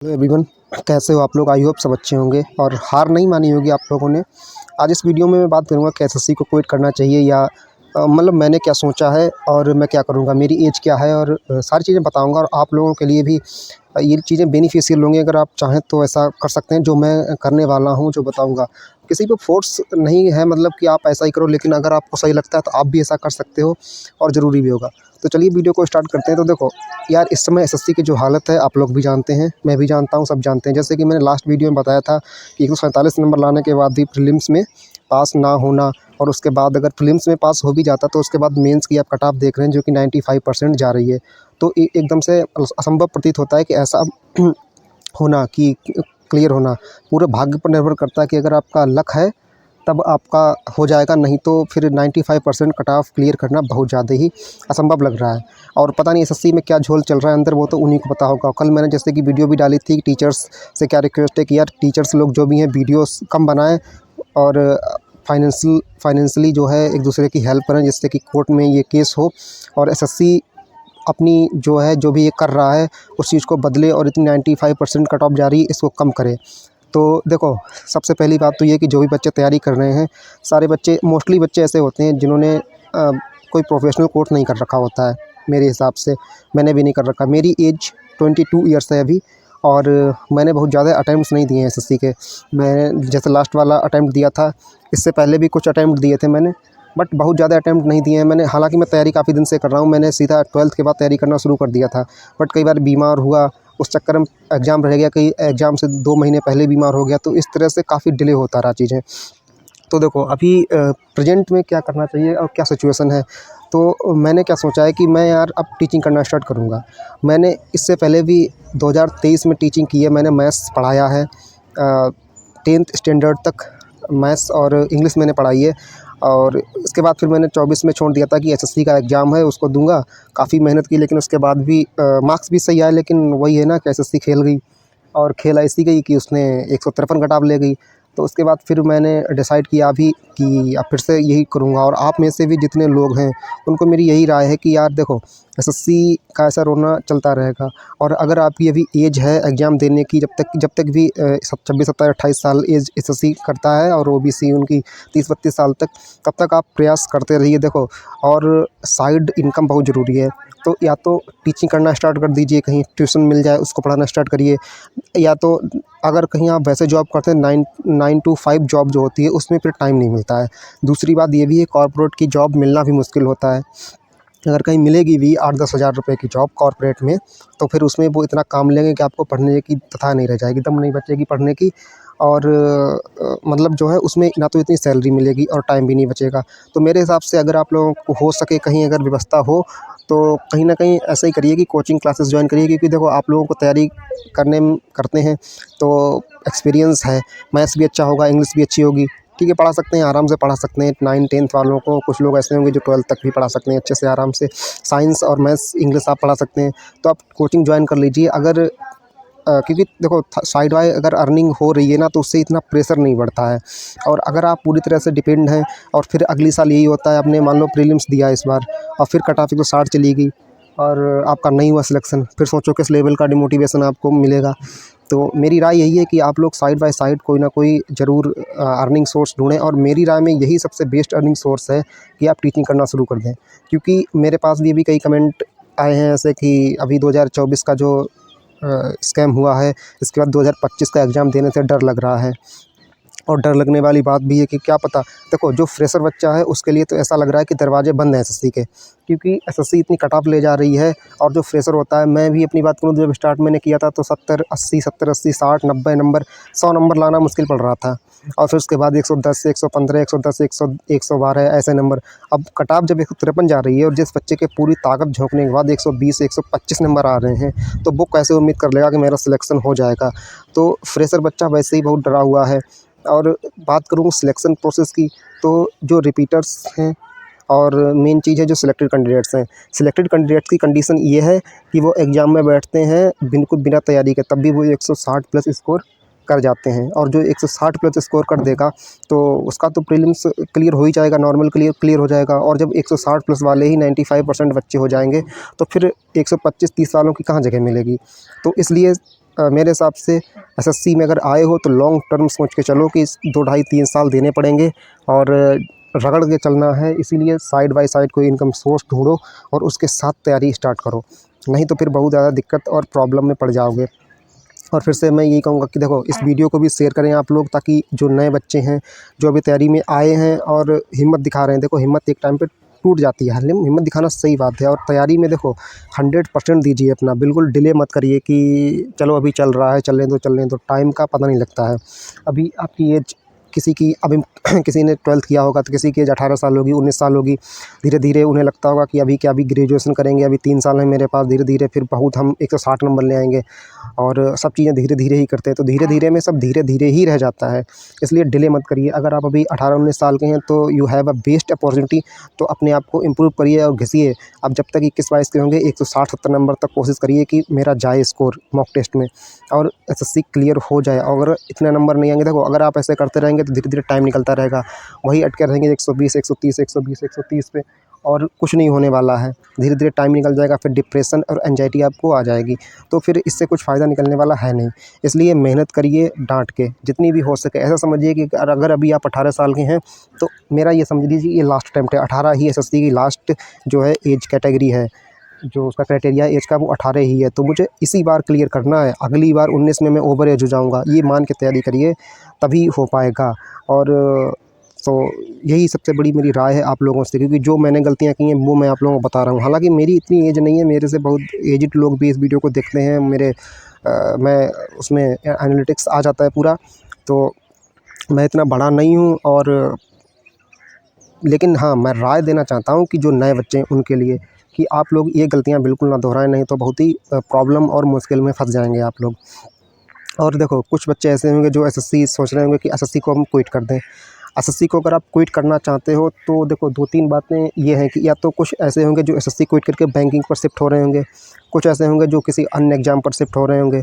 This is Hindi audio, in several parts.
हेलो एवरीवन, कैसे हो आप लोग। आई होप सब अच्छे होंगे और हार नहीं मानी होगी आप लोगों ने। आज इस वीडियो में मैं बात करूंगा कि एसएससी को क्विट करना चाहिए या मतलब मैंने क्या सोचा है और मैं क्या करूंगा, मेरी एज क्या है और सारी चीज़ें बताऊंगा। और आप लोगों के लिए भी ये चीज़ें बेनिफिशियल होंगी। अगर आप चाहें तो ऐसा कर सकते हैं जो मैं करने वाला हूँ, जो बताऊँगा। किसी पे फोर्स नहीं है, मतलब कि आप ऐसा ही करो, लेकिन अगर आपको सही लगता है तो आप भी ऐसा कर सकते हो और ज़रूरी भी होगा। तो चलिए वीडियो को स्टार्ट करते हैं। तो देखो यार, इस समय एसएससी की जो हालत है आप लोग भी जानते हैं, मैं भी जानता हूँ, सब जानते हैं। जैसे कि मैंने लास्ट वीडियो में बताया था कि 147 नंबर लाने के बाद भी प्रीलिम्स में पास ना होना, और उसके बाद अगर प्रीलिम्स में पास हो भी जाता तो उसके बाद मेंस की आप कट ऑफ देख रहे हैं जो कि 95% जा रही है। तो एकदम से असंभव प्रतीत होता है कि ऐसा होना, कि क्लियर होना पूरे भाग्य पर निर्भर करता है कि अगर आपका लक है तब आपका हो जाएगा, नहीं तो फिर 95% कट ऑफ क्लियर करना बहुत ज़्यादा ही असंभव लग रहा है। और पता नहीं एसएससी में क्या झोल चल रहा है अंदर, वो तो उन्हीं को पता होगा। कल मैंने जैसे कि वीडियो भी डाली थी, टीचर्स से क्या रिक्वेस्ट है कि यार टीचर्स लोग जो भी हैं वीडियोस कम बनाएं और फाइनेंशियली जो है एक दूसरे की हेल्प करें, जिससे कि कोर्ट में ये केस हो और एसएससी अपनी जो है जो भी ये कर रहा है उस चीज़ को बदले और इतनी 95% कट ऑफ जा रही है इसको कम करे। तो देखो, सबसे पहली बात तो ये कि जो भी बच्चे तैयारी कर रहे हैं, सारे बच्चे, मोस्टली बच्चे ऐसे होते हैं जिन्होंने कोई प्रोफेशनल कोर्स नहीं कर रखा होता है। मेरे हिसाब से मैंने भी नहीं कर रखा। मेरी एज 22 ईयर्स है अभी, और मैंने बहुत ज़्यादा अटैम्प्ट्स नहीं दिए हैं एसएससी के। मैं जैसे लास्ट वाला अटैम्प्ट दिया था, इससे पहले भी कुछ अटैम्प्ट दिए थे मैंने, बट बहुत ज़्यादा अटैम्प्ट नहीं दिए हैं मैंने। हालांकि मैं तैयारी काफ़ी दिन से कर रहा हूँ, मैंने सीधा 12th के बाद तैयारी करना शुरू कर दिया था, बट कई बार बीमार हुआ, उस चक्कर में एग्ज़ाम रह गया, कई एग्ज़ाम से 2 महीने पहले बीमार हो गया, तो इस तरह से काफ़ी डिले होता रहा चीज़ें। तो देखो अभी प्रेजेंट में क्या करना चाहिए और क्या सिचुएशन है। तो मैंने क्या सोचा है कि मैं यार अब टीचिंग करना स्टार्ट करूँगा। मैंने इससे पहले भी 2023 में टीचिंग की है, मैंने मैथ्स पढ़ाया है 10th स्टैंडर्ड तक। मैथ्स और इंग्लिश मैंने पढ़ाई है, और इसके बाद फिर मैंने 24 में छोड़ दिया था कि एसएससी का एग्ज़ाम है उसको दूंगा। काफ़ी मेहनत की, लेकिन उसके बाद भी मार्क्स भी सही आए, लेकिन वही है ना कि एसएससी खेल गई, और खेल ऐसी गई कि उसने 153 कट ऑफ ले गई। तो उसके बाद फिर मैंने डिसाइड किया अभी कि अब फिर से यही करूँगा। और आप में से भी जितने लोग हैं उनको मेरी यही राय है कि यार देखो, एसएससी का ऐसा रोना चलता रहेगा, और अगर आपकी अभी एज है एग्ज़ाम देने की, जब तक भी 26 27 28 साल एज एसएससी करता है और ओबीसी उनकी 30 32 साल तक, तब तक आप प्रयास करते रहिए। देखो, और साइड इनकम बहुत ज़रूरी है। तो या तो टीचिंग करना स्टार्ट कर दीजिए, कहीं ट्यूशन मिल जाए उसको पढ़ाना स्टार्ट करिए, या तो अगर कहीं आप वैसे जॉब करते हैं 9 to 5 जॉब जो होती है उसमें फिर टाइम नहीं मिलता है। दूसरी बात ये भी है, कॉर्पोरेट की जॉब मिलना भी मुश्किल होता है। अगर कहीं मिलेगी भी 8-10 हज़ार रुपये की जॉब कॉर्पोरेट में, तो फिर उसमें वो इतना काम लेंगे कि आपको पढ़ने की तथा नहीं रह जाएगी, दम नहीं बचेगी पढ़ने की। और मतलब जो है उसमें ना तो इतनी सैलरी मिलेगी और टाइम भी नहीं बचेगा। तो मेरे हिसाब से अगर आप लोगों को हो सके, कहीं अगर व्यवस्था हो, तो कहीं न कहीं ऐसा ही करिए कि कोचिंग क्लासेस जॉइन करिए। क्योंकि देखो, आप लोगों को तैयारी करते हैं तो एक्सपीरियंस है, मैथ्स भी अच्छा होगा, इंग्लिश भी अच्छी होगी। ठीक है, पढ़ा सकते हैं, आराम से पढ़ा सकते हैं 9th-10th वालों को। कुछ लोग ऐसे होंगे जो 12th तक भी पढ़ा सकते हैं अच्छे से, आराम से। साइंस और मैथ्स इंग्लिश आप पढ़ा सकते हैं, तो आप कोचिंग जॉइन कर लीजिए। अगर क्योंकि देखो, साइड बाय अगर अर्निंग हो रही है ना, तो उससे इतना प्रेशर नहीं बढ़ता है। और अगर आप पूरी तरह से डिपेंड हैं, और फिर अगले साल यही होता है, आपने मान लो प्रीलिम्स दिया इस बार और फिर कट ऑफ 160 चली गई और आपका नहीं हुआ सिलेक्शन, फिर सोचो किस लेवल का डिमोटिवेशन आपको मिलेगा। तो मेरी राय यही है कि आप लोग साइड बाय साइड कोई ना कोई ज़रूर अर्निंग सोर्स ढूँढें, और मेरी राय में यही सबसे बेस्ट अर्निंग सोर्स है कि आप टीचिंग करना शुरू कर दें। क्योंकि मेरे पास भी अभी कई कमेंट आए हैं ऐसे कि अभी 2024 का जो स्कैम हुआ है, इसके बाद 2025 का एग्ज़ाम देने से डर लग रहा है। और डर लगने वाली बात भी है कि क्या पता, देखो जो फ्रेशर बच्चा है उसके लिए तो ऐसा लग रहा है कि दरवाजे बंद हैं एसएससी के, क्योंकि एसएससी इतनी कट ऑफ ले जा रही है। और जो फ्रेशर होता है, मैं भी अपनी बात करूँ तो जब स्टार्ट मैंने किया था तो 70-80 70-80 60 90 नंबर, 100 नंबर लाना मुश्किल पड़ रहा था। और फिर उसके बाद 110 115 110 100 112 ऐसे नंबर। अब कट ऑफ जब 153 जा रही है, और जिस बच्चे के पूरी ताकत झोंकने के बाद 120 125 नंबर आ रहे हैं, तो वो कैसे उम्मीद कर लेगा कि मेरा सिलेक्शन हो जाएगा। तो फ्रेशर बच्चा वैसे ही बहुत डरा हुआ है। और बात करूँ सिलेक्शन प्रोसेस की, तो जो रिपीटर्स हैं, और मेन चीज़ है जो सिलेक्टेड कैंडिडेट्स हैं। सिलेक्टेड कैंडिडेट्स की कंडीशन ये है कि वो एग्ज़ाम में बैठते हैं बिल्कुल बिना तैयारी के, तब भी वो 160 प्लस स्कोर कर जाते हैं। और जो 160 प्लस स्कोर कर देगा तो उसका तो प्रीलिम्स क्लियर हो ही जाएगा, नॉर्मल क्लियर हो जाएगा। और जब 160 प्लस वाले ही 95% बच्चे हो जाएंगे, तो फिर 125-30 वालों की कहाँ जगह मिलेगी। तो इसलिए मेरे हिसाब से एसएससी में अगर आए हो तो लॉन्ग टर्म सोच के चलो कि 2 ढाई 3 साल देने पड़ेंगे और रगड़ के चलना है। इसीलिए साइड बाय साइड कोई इनकम सोर्स ढूंढो और उसके साथ तैयारी स्टार्ट करो, नहीं तो फिर बहुत ज़्यादा दिक्कत और प्रॉब्लम में पड़ जाओगे। और फिर से मैं यही कहूँगा कि देखो, इस वीडियो को भी शेयर करें आप लोग, ताकि जो नए बच्चे हैं, जो अभी तैयारी में आए हैं और हिम्मत दिखा रहे हैं, देखो हिम्मत एक टाइम पे टूट जाती है। हिम्मत दिखाना सही बात है, और तैयारी में देखो 100% दीजिए अपना, बिल्कुल डिले मत करिए कि चलो अभी चल रहा है, चलने दो। टाइम का पता नहीं लगता है। अभी आपकी एज किसी की अभी किसी ने 12th किया होगा तो किसी की एज 18 साल होगी, 19 साल होगी। धीरे धीरे उन्हें लगता होगा कि अभी क्या, अभी ग्रेजुएशन करेंगे, अभी 3 साल है मेरे पास, धीरे धीरे फिर बहुत हम 160 नंबर ले आएंगे। और सब चीज़ें धीरे धीरे ही करते हैं, तो धीरे धीरे में सब धीरे धीरे ही रह जाता है। इसलिए डिले मत करिए। अगर आप अभी 18-19 साल के हैं तो you have a best opportunity, तो अपने आप को इम्प्रूव करिए और घिसिए। आप जब तक 21-22 के होंगे 160-70 नंबर तक कोशिश करिए कि मेरा जाए स्कोर मॉक टेस्ट में, और एसएससी क्लियर हो जाए। अगर इतने नंबर नहीं आएंगे, देखो अगर आप ऐसे करते रहेंगे तो धीरे धीरे टाइम निकलता रहेगा, वही अटके रहेंगे 120, 130, 120, 130 पे, और कुछ नहीं होने वाला है। धीरे धीरे टाइम निकल जाएगा, फिर डिप्रेशन और एंजाइटी आपको आ जाएगी, तो फिर इससे कुछ फ़ायदा निकलने वाला है नहीं। इसलिए मेहनत करिए डांट के, जितनी भी हो सके। ऐसा समझिए कि अगर अभी आप 18 साल के हैं तो मेरा ये समझ लीजिए ये लास्ट अटेम्प्ट है। 18 ही एसएससी की लास्ट जो है एज कैटेगरी है, जो उसका क्राइटेरिया एज का वो 18 ही है। तो मुझे इसी बार क्लियर करना है, अगली बार 19 में मैं ओवर एज हो जाऊँगा, ये मान के तैयारी करिए, तभी हो पाएगा। और तो यही सबसे बड़ी मेरी राय है आप लोगों से, क्योंकि जो मैंने गलतियाँ की हैं वो मैं आप लोगों को बता रहा हूँ। हालांकि मेरी इतनी एज नहीं है, मेरे से बहुत एजड लोग भी इस वीडियो को देखते हैं। मैं उसमें एनालिटिक्स आ जाता है पूरा, तो मैं इतना बड़ा नहीं हूँ। और लेकिन हाँ, मैं राय देना चाहता हूँ कि जो नए बच्चे हैं उनके लिए, कि आप लोग ये गलतियाँ बिल्कुल ना दोहराएं, नहीं तो बहुत ही प्रॉब्लम और मुश्किल में फंस जाएंगे आप लोग। और देखो, कुछ बच्चे ऐसे होंगे जो एसएससी सोच रहे होंगे कि एसएससी को हम क्विट कर दें। एसएससी को अगर आप क्विट करना चाहते हो तो देखो 2-3 बातें ये हैं कि या तो कुछ ऐसे होंगे जो एसएससी क्विट करके बैंकिंग पर शिफ्ट हो रहे होंगे, कुछ ऐसे होंगे जो किसी अन्य एग्ज़ाम पर शिफ्ट हो रहे होंगे,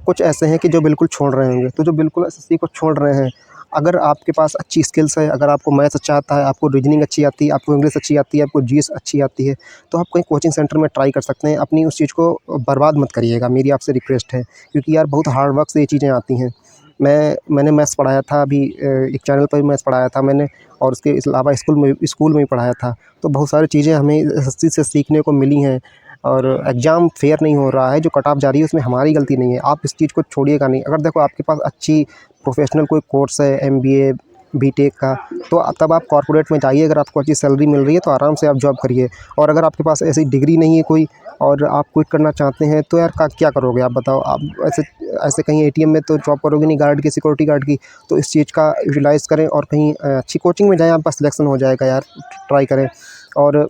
कुछ ऐसे हैं कि जो बिल्कुल छोड़ रहे होंगे। तो जो बिल्कुल एसएससी को छोड़ रहे हैं, अगर आपके पास अच्छी स्किल्स है, अगर आपको मैथ्स अच्छा आता है, आपको रीजनिंग अच्छी आती है, आपको इंग्लिश अच्छी आती है, आपको जीएस अच्छी आती है, तो आप कहीं कोचिंग सेंटर में ट्राई कर सकते हैं। अपनी उस चीज़ को बर्बाद मत करिएगा, मेरी आपसे रिक्वेस्ट है, क्योंकि यार बहुत हार्ड वर्क से ये चीज़ें आती हैं। मैंने मैथ्स पढ़ाया था, अभी एक चैनल पर भी मैथ्स पढ़ाया था मैंने, और उसके अलावा स्कूल में भी पढ़ाया था। तो बहुत सारी चीज़ें हमें एसएससी से सीखने को मिली हैं। और एग्ज़ाम फेयर नहीं हो रहा है, जो कट ऑफ जा रही है उसमें हमारी गलती नहीं है। आप इस चीज़ को छोड़िएगा नहीं। अगर देखो आपके पास अच्छी प्रोफेशनल कोई कोर्स है, एमबीए, बीटेक का, तो तब आप कॉर्पोरेट में जाइए। अगर आपको अच्छी सैलरी मिल रही है तो आराम से आप जॉब करिए। और अगर आपके पास ऐसी डिग्री नहीं है कोई, और आप क्विट करना चाहते हैं, तो यार क्या करोगे आप बताओ? आप ऐसे ऐसे कहीं एटीएम में तो जॉब करोगे नहीं, गार्ड की, सिक्योरिटी गार्ड की। तो इस चीज़ का यूटिलाइज़ करें और कहीं अच्छी कोचिंग में जाएँ, आपका सिलेक्शन हो जाएगा यार, ट्राई करें। और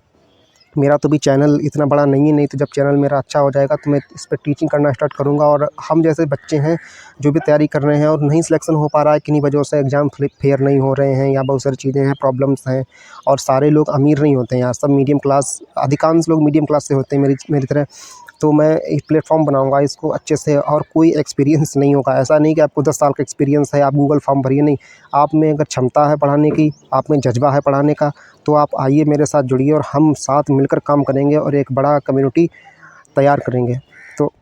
मेरा तो भी चैनल इतना बड़ा नहीं है, नहीं तो जब चैनल मेरा अच्छा हो जाएगा तो मैं इस पे टीचिंग करना स्टार्ट करूँगा। और हम जैसे बच्चे हैं जो भी तैयारी कर रहे हैं और नहीं सिलेक्शन हो पा रहा है, किन्हीं वजहों से एग्ज़ाम फेयर नहीं हो रहे हैं, या बहुत सारी चीज़ें हैं, प्रॉब्लम्स हैं। और सारे लोग अमीर नहीं होते हैं यार, सब मीडियम क्लास, अधिकांश लोग मीडियम क्लास से होते हैं मेरी तरह। तो मैं एक प्लेटफॉर्म बनाऊंगा इसको अच्छे से, और कोई एक्सपीरियंस नहीं होगा। ऐसा नहीं कि आपको 10 साल का एक्सपीरियंस है, आप गूगल फॉर्म भरिए, नहीं। आप में अगर क्षमता है पढ़ाने की, आप में जज्बा है पढ़ाने का, तो आप आइए मेरे साथ जुड़िए, और हम साथ मिलकर काम करेंगे और एक बड़ा कम्युनिटी तैयार करेंगे। तो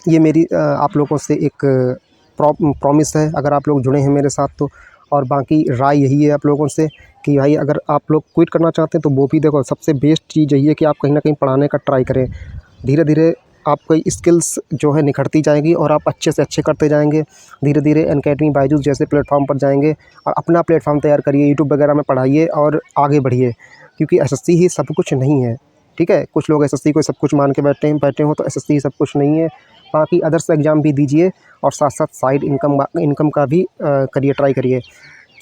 ये मेरी आप लोगों से एक प्रॉमिस है, अगर आप लोग जुड़े हैं मेरे साथ तो। और बाकी राय यही है आप लोगों से कि भाई, अगर आप लोग क्विट करना चाहते हैं तो वो भी देखो, सबसे बेस्ट चीज़ यही है कि आप कहीं ना कहीं पढ़ाने का ट्राई करें। धीरे धीरे आपकी स्किल्स जो है निखरती जाएगी, और आप अच्छे से अच्छे करते जाएंगे। धीरे धीरे अनअकैडमी, बायजूस जैसे प्लेटफॉर्म पर जाएंगे, और अपना प्लेटफॉर्म तैयार करिए, यूट्यूब वगैरह में पढ़ाइए और आगे बढ़िए। क्योंकि एसएससी ही सब कुछ नहीं है, ठीक है? कुछ लोग एसएससी को सब कुछ मान के बैठे हो, तो एसएससी ही सब कुछ नहीं है। बाकी अदर्स एग्ज़ाम भी दीजिए, और साथ साथ साइड इनकम का भी करिए, ट्राई करिए।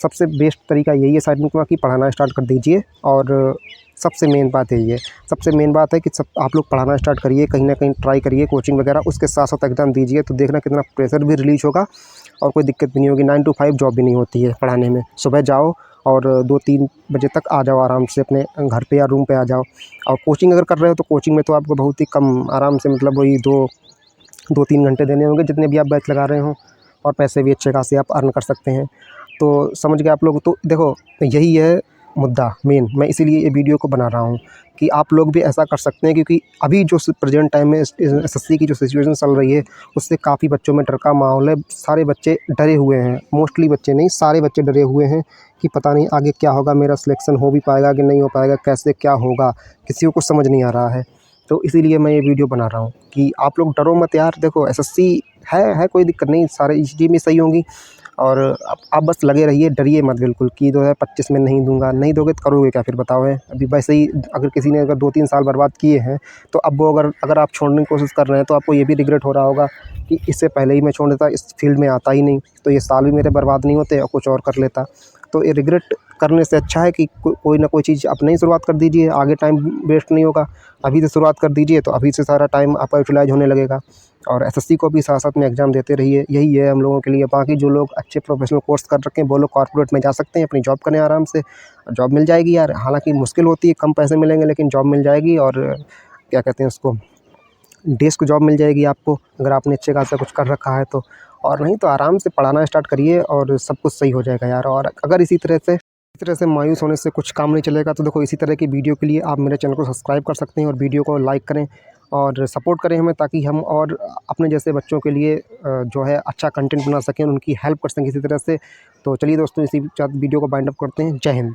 सबसे बेस्ट तरीका यही है साइड इनकम की, पढ़ाना स्टार्ट कर दीजिए। और सबसे मेन बात यही है, सबसे मेन बात है कि सब आप लोग पढ़ाना स्टार्ट करिए, कहीं ना कहीं ट्राई करिए कोचिंग वगैरह, उसके साथ साथ एग्ज़ाम दीजिए, तो देखना कितना प्रेशर भी रिलीज़ होगा और कोई दिक्कत भी नहीं होगी। 9 to 5 जॉब भी नहीं होती है पढ़ाने में। सुबह जाओ और 2-3 बजे तक आ जाओ आराम से अपने घर पे या रूम पे आ जाओ। और कोचिंग अगर कर रहे हो तो कोचिंग में तो आपको बहुत ही कम आराम से, मतलब वही 2-3 घंटे देने होंगे, जितने भी आप बैच लगा रहे हो, और पैसे भी अच्छे खासे आप अर्न कर सकते हैं। तो समझ गए आप लोग? तो देखो, यही है मुद्दा मेन, मैं इसीलिए ये वीडियो को बना रहा हूँ कि आप लोग भी ऐसा कर सकते हैं, क्योंकि अभी जो प्रेजेंट टाइम में एसएससी की जो सिचुएशन चल रही है उससे काफ़ी बच्चों में डर का माहौल है। सारे बच्चे डरे हुए हैं, मोस्टली बच्चे नहीं, सारे बच्चे डरे हुए हैं कि पता नहीं आगे क्या होगा, मेरा सिलेक्शन हो भी पाएगा कि नहीं हो पाएगा, कैसे क्या होगा, किसी को कुछ समझ नहीं आ रहा है। तो इसीलिए मैं ये वीडियो बना रहा हूँ कि आप लोग डरो मत यार। देखो एसएससी है, कोई दिक्कत नहीं, सारे इस चीज़ में सही होंगी। और आप बस लगे रहिए, डरिए मत बिल्कुल कि 2025 में नहीं दूंगा। नहीं दोगे तो करोगे क्या फिर बताओ? है अभी वैसे ही, अगर किसी ने अगर 2-3 साल बर्बाद किए हैं तो अब वो अगर आप छोड़ने की कोशिश कर रहे हैं तो आपको ये भी रिग्रेट हो रहा होगा कि इससे पहले ही मैं छोड़ देता, इस फील्ड में आता ही नहीं तो ये साल भी मेरे बर्बाद नहीं होते और कुछ और कर लेता। तो ये रिग्रेट करने से अच्छा है कि कोई ना कोई चीज़ अपने ही शुरुआत कर दीजिए, आगे टाइम वेस्ट नहीं होगा। अभी से शुरुआत कर दीजिए तो अभी से सारा टाइम आपका यूटिलाइज होने लगेगा। और एसएससी को भी साथ-साथ में एग्ज़ाम देते रहिए, यही है हम लोगों के लिए। बाकी जो लोग अच्छे प्रोफ़ेशनल कोर्स कर रखे हैं वो लोग कॉर्पोरेट में जा सकते हैं, अपनी जॉब करें आराम से। जॉब मिल जाएगी यार, हालाँकि मुश्किल होती है, कम पैसे मिलेंगे लेकिन जॉब मिल जाएगी। और क्या कहते हैं उसको, डेस्क जॉब मिल जाएगी आपको, अगर आपने अच्छे खासा कुछ कर रखा है तो। और नहीं तो आराम से पढ़ाना स्टार्ट करिए और सब कुछ सही हो जाएगा यार। और अगर इसी तरह से मायूस होने से कुछ काम नहीं चलेगा तो देखो, इसी तरह की वीडियो के लिए आप मेरे चैनल को सब्सक्राइब कर सकते हैं और वीडियो को लाइक करें और सपोर्ट करें हमें, ताकि हम और अपने जैसे बच्चों के लिए जो है अच्छा कंटेंट बना सकें, उनकी हेल्प कर सकें किसी तरह से। तो चलिए दोस्तों, इसी के साथ वीडियो को बाइंड अप करते हैं। जय हिंद।